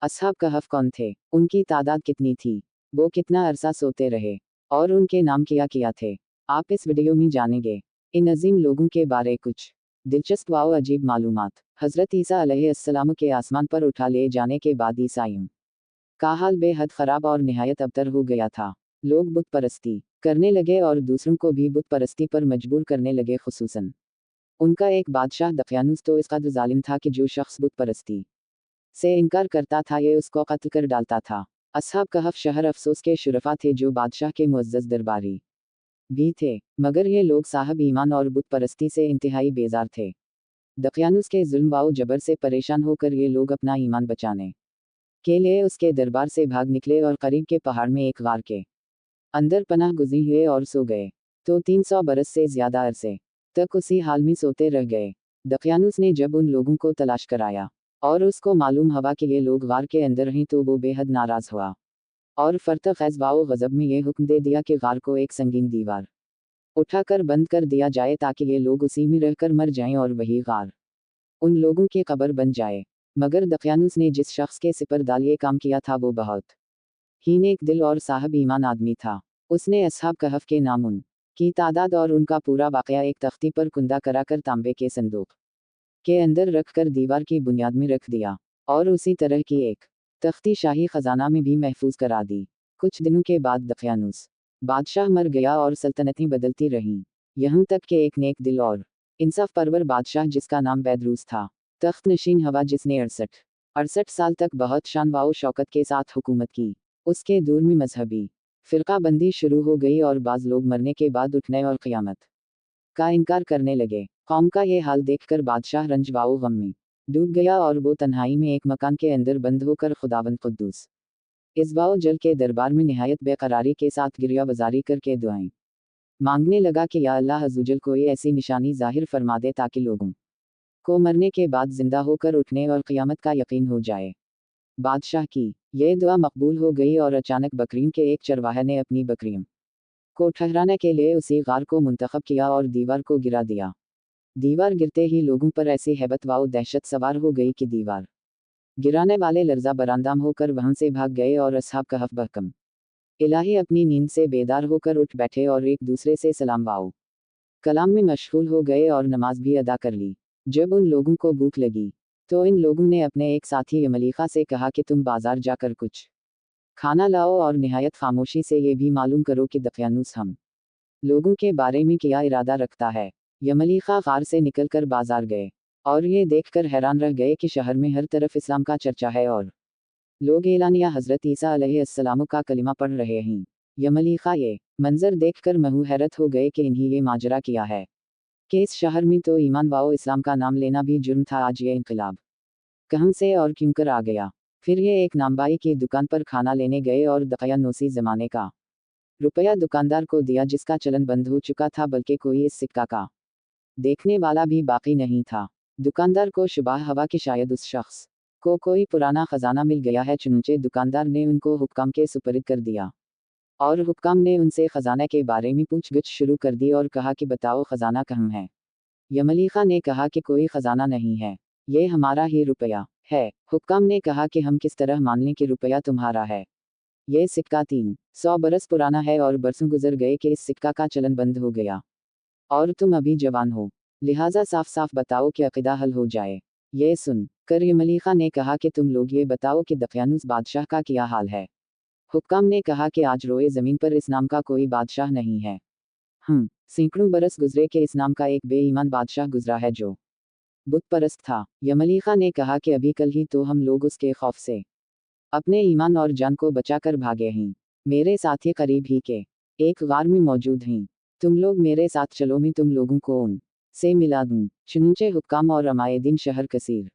असहाब कहफ कौन थे, उनकी तादाद कितनी थी, वो कितना अरसा सोते रहे, और उनके नाम क्या थे, आप इस वीडियो में जानेंगे। इन अजीम लोगों के बारे कुछ दिलचस्प व अजीब मालूमात। हज़रत ईसा अलैहिस्सलाम के आसमान पर उठा ले जाने के बाद ईसाइयों का हाल बेहद ख़राब और निहायत अबतर हो गया था। लोग बुत परस्ती करने लगे और दूसरों को भी बुत परस्ती पर मजबूर करने लगे। खुसूसन उनका एक बादशाह दकियानुस तो इस कदर जालिम था कि जो शख्स बुत परस्ती से इनकार करता था ये उसको कत्ल कर डालता था। असहाब कहफ शहर अफसोस के शुरफा थे जो बादशाह के मुअज़्ज़ज़ दरबारी भी थे, मगर ये लोग साहब ईमान और बुत परस्ती से इंतहाई बेजार थे। दकियानुस के जुल्म व जबर से परेशान होकर ये लोग अपना ईमान बचाने के लिए उसके दरबार से भाग निकले और करीब के पहाड़ में एक गार के अंदर पनाह गुज़ी हुए और सो गए। तो 300 बरस से ज़्यादा अरसे तक उसी हाल में सोते रह गए। दकियानुस ने जब उन लोगों को तलाश कराया और उसको मालूम हुआ कि ये लोग गार के अंदर हैं तो वो बेहद नाराज़ हुआ और फरतख़ैज़ व गज़ब में ये हुक्म दे दिया कि गार को एक संगीन दीवार उठाकर बंद कर दिया जाए ताकि ये लोग उसी में रहकर मर जाएं और वही गार उन लोगों की कब्र बन जाए। मगर दकियानुस ने जिस शख्स के सिपरदाल ये काम किया था वो बहुत ही नेक दिल और साहब ईमान आदमी था। उसने असहाब कहफ के नाम, उन की तादाद और उनका पूरा वाक़या एक तख्ती पर कुंदा कराकर तांबे के संदूक के अंदर रख कर दीवार की बुनियाद में रख दिया और उसी तरह की एक तख्ती शाही खजाना में भी महफूज करा दी। कुछ दिनों के बाद दकियानुस बादशाह मर गया और सल्तनतें बदलती रहीं, यहाँ तक कि एक नेक दिल और इंसाफ परवर बादशाह जिसका नाम बैदरूस था तख्त नशीन हवा, जिसने 68 साल तक बहुत शान व शौकत के साथ हुकूमत की। उसके दूर में मजहबी फ़िरका बंदी शुरू हो गई और बाज़ लोग मरने के बाद उठने और क़यामत का इनकार करने लगे। कौम का ये हाल देखकर बादशाह रंज व गम में डूब गया और वो तन्हाई में एक मकान के अंदर बंद होकर खुदावंद कुद्दूस इज़्ज़ जल के दरबार में निहायत बेकरारी के साथ गिरिया वजारी करके दुआएं मांगने लगा कि या अल्लाह अज़्ज़वजल कोई ऐसी निशानी ज़ाहिर फरमा दे ताकि लोगों को मरने के बाद जिंदा होकर उठने और क़यामत का यकीन हो जाए। बादशाह की यह दुआ मकबूल हो गई और अचानक बकरियों के एक चरवाहे ने अपनी बकरियों को ठहराने के लिए उसी गार को मुंतखब किया और दीवार को गिरा दिया। दीवार गिरते ही लोगों पर ऐसी हैबत व दहशत सवार हो गई कि दीवार गिराने वाले लर्जा बरांदाम होकर वहां से भाग गए और असहाब कहफ बहकम इलाही अपनी नींद से बेदार होकर उठ बैठे और एक दूसरे से सलाम वाओ कलाम में मशगूल हो गए और नमाज भी अदा कर ली। जब उन लोगों को भूख लगी तो इन लोगों ने अपने एक साथी यमलीखा से कहा कि तुम बाजार जाकर कुछ खाना लाओ और निहायत खामोशी से ये भी मालूम करो कि दकियानुस हम लोगों के बारे में क्या इरादा रखता है। यमलीखा गार से निकलकर बाजार गए और ये देखकर हैरान रह गए कि शहर में हर तरफ इस्लाम का चर्चा है और लोग एलानिया हज़रत ईसा अलैहिस्सलाम का कलिमा पढ़ रहे हैं। यमलीखा ये मंजर देखकर महू हैरत हो गए कि इन्हीं ये माजरा किया है कि इस शहर में तो ईमान व इस्लाम का नाम लेना भी जुर्म था। आज ये इनकलाब कहाँ से और क्यों कर आ गया। फिर ये एक नामबाई की दुकान पर खाना लेने गए और दकियानुसी ज़माने का रुपया दुकानदार को दिया जिसका चलन बंद हो चुका था, बल्कि कोई इस सिक्का का देखने वाला भी बाकी नहीं था। दुकानदार को शुबाह हवा कि शायद उस शख्स को कोई पुराना खजाना मिल गया है, चुनचे दुकानदार ने उनको हुक्काम के सुपरद कर दिया और हुक्काम ने उनसे खजाना के बारे में पूछगछ शुरू कर दी और कहा कि बताओ खजाना कहाँ है। यमलीखा ने कहा कि कोई खजाना नहीं है, ये हमारा ही रुपया है। हुक्काम ने कहा कि हम किस तरह मान लें कि रुपया तुम्हारा है। ये सिक्का 300 बरस पुराना है और बरसों गुजर गए कि इस सिक्का का चलन बंद हो गया और तुम अभी जवान हो, लिहाजा साफ साफ बताओ कि अक़ीदा हल हो जाए। ये सुन कर यमलीखा ने कहा कि तुम लोग ये बताओ कि दकियानुस बादशाह का क्या हाल है। हुक्काम ने कहा कि आज रोए ज़मीन पर इस नाम का कोई बादशाह नहीं है। सैकड़ों बरस गुजरे कि इस नाम का एक बेईमान बादशाह गुजरा है जो बुत परस्त था। यमलीखा ने कहा कि अभी कल ही तो हम लोग उसके खौफ से अपने ईमान और जान को बचाकर भागे हैं। मेरे साथी करीब ही के एक गार में मौजूद हैं, तुम लोग मेरे साथ चलो, मैं तुम लोगों को उन से मिला दूं। चुनचे हुक्काम और अमायदीन शहर कसीर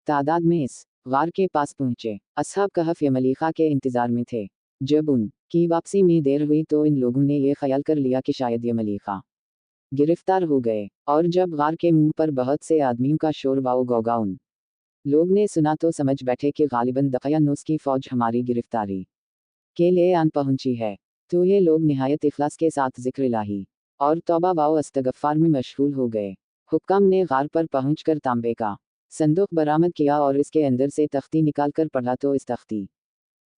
तादाद में इस गार के पास पहुंचे। असहाब कहफ यमलीखा के इंतजार में थे। जब उन की वापसी में देर हुई तो इन लोगों ने यह ख्याल कर लिया कि शायद यमलीखा गिरफ्तार हो गए और जब गार के मुंह पर बहुत से आदमियों का शोर व गौगा उन लोग ने सुना तो समझ बैठे कि गालिबन दकियानुस की फौज हमारी गिरफ्तारी के लिए आन पहुंची है। तो ये लोग निहायत इखलास के साथ जिक्र इलाही और तौबा व इस्तगफार में मशगूल हो गए। हुक्काम ने गार पर पहुंचकर तांबे का संदूक बरामद किया और इसके अंदर से तख्ती निकाल कर पढ़ा तो इस तख्ती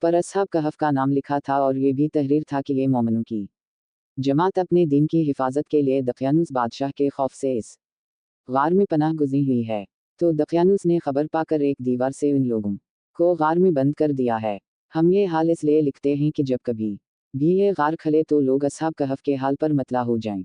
पर अस्हाब कहफ का नाम लिखा था और ये भी तहरीर था कि ये मोमिनों की जमात अपने दीन की हिफाजत के लिए दकियानूस बादशाह के खौफ से इस गार में पनाह गुज़री हुई है। तो दकियानूस ने खबर पाकर एक दीवार से उन लोगों को गार में बंद कर दिया है। हम ये हाल इसलिए लिखते हैं कि जब कभी भी ये गार खले तो लोग अस्हाब कहफ के हाल पर मतला हो जाएं।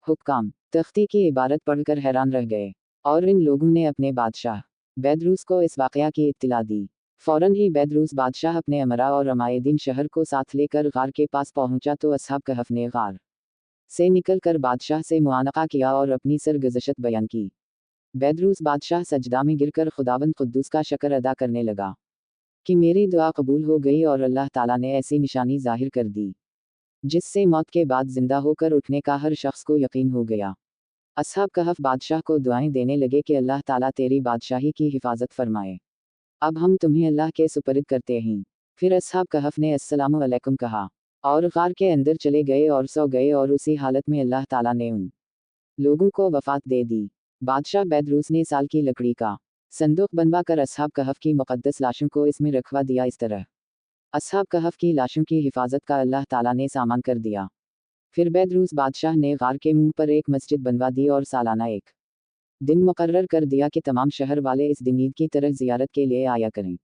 हुक्काम तख्ती की इबारत पढ़कर हैरान रह गए और इन लोगों ने अपने बादशाह बैदरूस को इस वाक़या की इत्तिला दी। फ़ौरन ही बैदरूस बादशाह अपने अमरा और अमायदीन शहर को साथ लेकर गार के पास पहुंचा तो अस्हाब कहफ ने गार से निकल कर बादशाह से मुआनका किया और अपनी सरगुज़श्त बयान की। बैदरूस बादशाह सजदा में गिरकर खुदावंद कुद्दूस का शक्र अदा करने लगा कि मेरी दुआ कबूल हो गई और अल्लाह ताला ने ऐसी निशानी ज़ाहिर कर दी जिससे मौत के बाद जिंदा होकर उठने का हर शख्स को यकीन हो गया। अस्हाब कहफ बादशाह को दुआएं देने लगे कि अल्लाह ताला तेरी बादशाही की हिफाजत फरमाए। अब हम तुम्हें अल्लाह के सुपरद करते हैं। फिर अस्हाब कहफ ने अस्सलामु अलैकुम कहा और गार के अंदर चले गए और सो गए और उसी हालत में अल्लाह ताला ने उन लोगों को वफात दे दी। बादशाह बैदरूस ने साल की लकड़ी का संदूक बनवा कर अस्हाब कहफ की मुक़द्दस लाशों को इसमें रखवा दिया। इस तरह अस्हाब कहफ की लाशों की हिफाजत का अल्लाह ताला ने सामान कर दिया। फिर बैदरूस बादशाह ने गार के मुंह पर एक मस्जिद बनवा दी और सालाना एक दिन मुकर्रर कर दिया कि तमाम शहर वाले इस दिन ईद की तरह ज़ियारत के लिए आया करें।